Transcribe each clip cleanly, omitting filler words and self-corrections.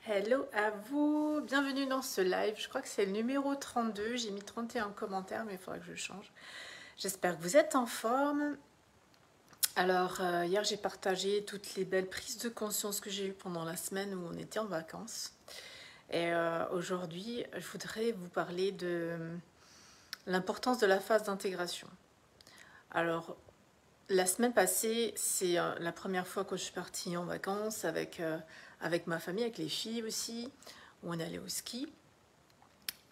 Hello à vous, bienvenue dans ce live, je crois que c'est le numéro 32, j'ai mis 31 commentaires mais il faudrait que je change. J'espère que vous êtes en forme. Alors hier j'ai partagé toutes les belles prises de conscience que j'ai eues pendant la semaine où on était en vacances. Et aujourd'hui je voudrais vous parler de l'importance de la phase d'intégration. Alors la semaine passée c'est la première fois que je suis partie en vacances avec ma famille, avec les filles aussi, où on est allé au ski.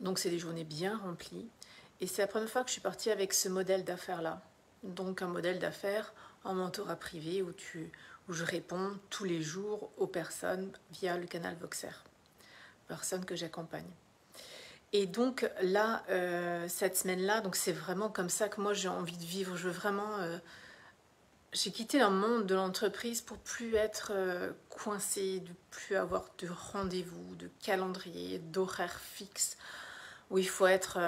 Donc c'est des journées bien remplies. Et c'est la première fois que je suis partie avec ce modèle d'affaires-là. Donc un modèle d'affaires en mentorat privé où je réponds tous les jours aux personnes via le canal Voxer, personnes que j'accompagne. Et donc là, cette semaine-là, donc c'est vraiment comme ça que moi j'ai envie de vivre. Je veux vraiment... j'ai quitté le monde de l'entreprise pour plus être coincée, de plus avoir de rendez-vous, de calendrier, d'horaires fixes, où il faut être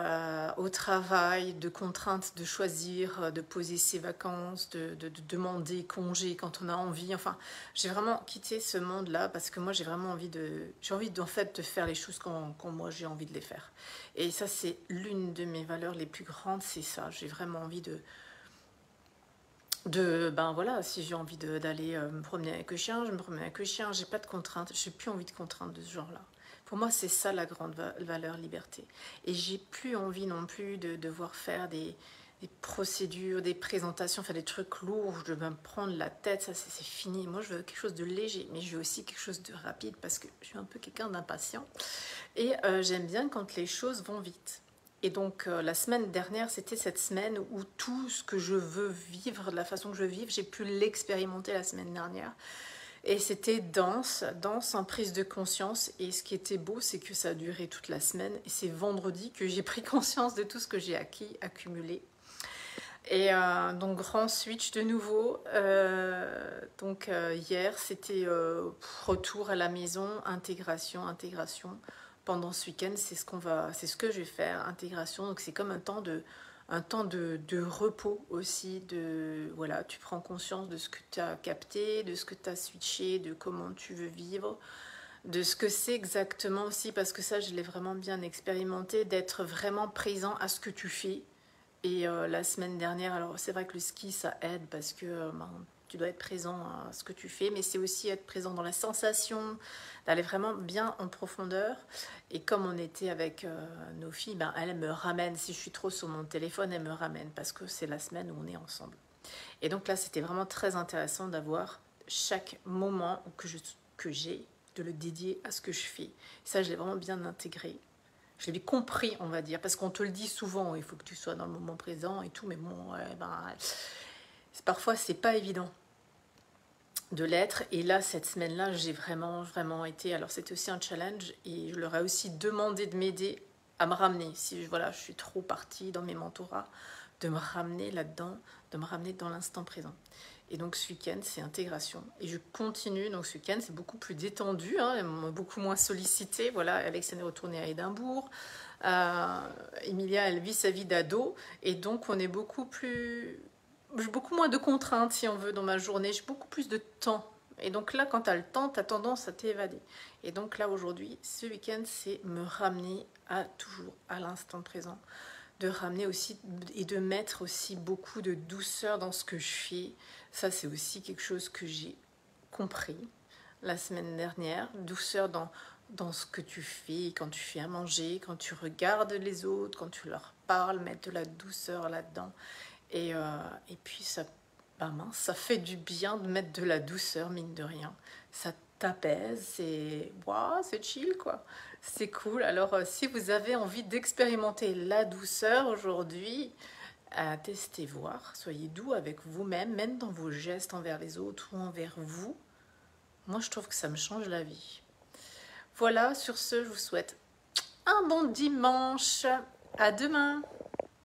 au travail, de contraintes de choisir, de poser ses vacances, de demander congé quand on a envie. Enfin, j'ai vraiment quitté ce monde-là parce que moi j'ai vraiment envie en fait de faire les choses quand moi j'ai envie de les faire. Et ça c'est l'une de mes valeurs les plus grandes, c'est ça. J'ai vraiment envie ben voilà, si j'ai envie d'aller me promener avec le chien, je me promène avec le chien, j'ai pas de contraintes, j'ai plus envie de contraintes de ce genre-là. Pour moi, c'est ça la grande valeur liberté. Et j'ai plus envie non plus de devoir faire des procédures, des présentations, faire des trucs lourds, je dois me prendre la tête, ça c'est fini. Moi, je veux quelque chose de léger, mais je veux aussi quelque chose de rapide parce que je suis un peu quelqu'un d'impatient. Et j'aime bien quand les choses vont vite. Et donc la semaine dernière, c'était cette semaine où tout ce que je veux vivre, de la façon que je veux vivre, j'ai pu l'expérimenter la semaine dernière. Et c'était dense en prise de conscience. Et ce qui était beau, c'est que ça a duré toute la semaine. Et c'est vendredi que j'ai pris conscience de tout ce que j'ai acquis, accumulé. Et donc grand switch de nouveau. Hier, c'était retour à la maison, intégration. Pendant ce week-end, c'est ce que je vais faire, intégration. Donc c'est comme un temps de repos aussi. Voilà, tu prends conscience de ce que tu as capté, de ce que tu as switché, de comment tu veux vivre, de ce que c'est exactement aussi, parce que ça, je l'ai vraiment bien expérimenté, d'être vraiment présent à ce que tu fais. Et la semaine dernière, alors c'est vrai que le ski, ça aide parce que tu dois être présent à ce que tu fais, mais c'est aussi être présent dans la sensation, d'aller vraiment bien en profondeur. Et comme on était avec nos filles, ben, elles me ramènent. Si je suis trop sur mon téléphone, elles me ramènent parce que c'est la semaine où on est ensemble. Et donc là, c'était vraiment très intéressant d'avoir chaque moment que j'ai, de le dédier à ce que je fais. Ça, je l'ai vraiment bien intégré. Je l'ai compris, on va dire, parce qu'on te le dit souvent, il faut que tu sois dans le moment présent et tout, mais bon, parfois c'est pas évident de l'être. Et là, cette semaine-là, j'ai vraiment été. Alors, c'était aussi un challenge et je leur ai aussi demandé de m'aider à me ramener. Si voilà, je suis trop partie dans mes mentorats, de me ramener là-dedans, de me ramener dans l'instant présent. Et donc ce week-end, c'est intégration. Et je continue. Donc ce week-end, c'est beaucoup plus détendu, hein, beaucoup moins sollicité. Voilà, Alex est retourné à Édimbourg. Emilia, elle vit sa vie d'ado. Et donc on est beaucoup moins de contraintes, si on veut, dans ma journée. J'ai beaucoup plus de temps. Et donc là, quand tu as le temps, tu as tendance à t'évader. Et donc là, aujourd'hui, ce week-end, c'est me ramener toujours à l'instant présent. De ramener aussi et de mettre aussi beaucoup de douceur dans ce que je fais. Ça, c'est aussi quelque chose que j'ai compris la semaine dernière. Douceur dans ce que tu fais, quand tu fais à manger, quand tu regardes les autres, quand tu leur parles, mettre de la douceur là-dedans. Et puis, ça fait du bien de mettre de la douceur, mine de rien. Ça t'apaise, c'est chill, quoi. C'est cool. Alors, si vous avez envie d'expérimenter la douceur aujourd'hui, testez voir. Soyez doux avec vous-même, même dans vos gestes envers les autres ou envers vous. Moi, je trouve que ça me change la vie. Voilà, sur ce, je vous souhaite un bon dimanche. À demain.